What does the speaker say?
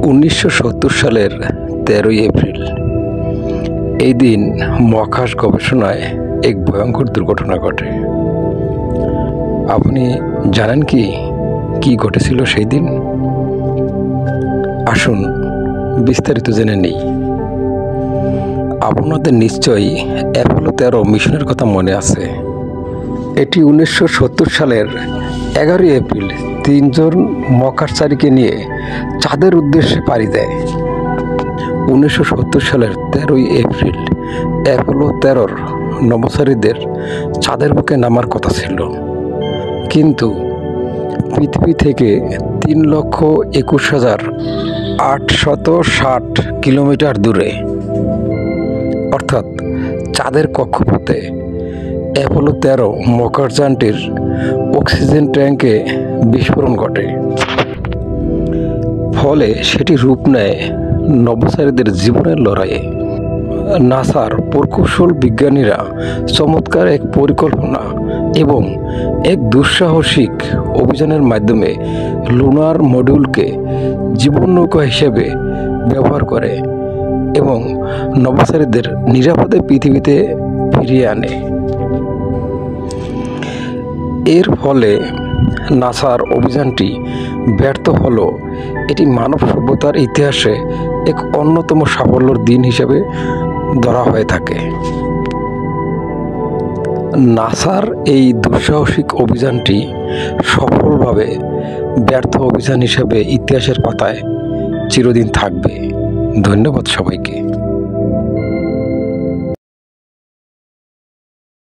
1970 সালের 13ই এপ্রিল এই দিন মহাকাশ গবেষণায় এক ভয়ঙ্কর দুর্ঘটনা ঘটে। আপনি জানেন কি ঘটেছিল সেই দিন? আসুন বিস্তারিত জেনে নিই। আপনাদের নিশ্চয়ই অ্যাপোলো 13 মিশনের কথা মনে আছে। এটি 1970 সালের 11ই এপ্রিল 3 জন মহাকাশচারীকে নিয়ে চাঁদের উদ্দেশ্যে পাড়ি দেয়। 1970 সালের 13ই এপ্রিল অ্যাপোলো 13 নভোচারীদের চাঁদের বুকে নামার কথা ছিল, কিন্তু পৃথিবী থেকে 3,21,860 কিলোমিটার দূরে অর্থাৎ চাঁদের কক্ষপথে অ্যাপোলো 13 মহাকাশযানটির অক্সিজেন ট্যাঙ্কে বিস্ফোরণ ঘটে। ফলে সেটি রূপ নেয় নভোচারীদের জীবনের লড়াইয়ে। নাসার প্রকৌশল বিজ্ঞানীরা চমৎকার এক পরিকল্পনা এবং এক দুঃসাহসিক অভিযানের মাধ্যমে লুনার মডিউলকে জীবন নৌকা হিসেবে ব্যবহার করে এবং নভোচারীদের নিরাপদে পৃথিবীতে ফিরিয়ে আনে। এর ফলে নাসার অভিযানটি ব্যর্থ হলেও এটি মানব সভ্যতার ইতিহাসে এক অন্যতম সাফল্যের দিন হিসেবে ধরা হয়ে থাকে। নাসার এই দুঃসাহসিক অভিযানটি সফলভাবে ব্যর্থ অভিযান হিসেবে ইতিহাসের পাতায় চিরদিন থাকবে। ধন্যবাদ সবাইকে।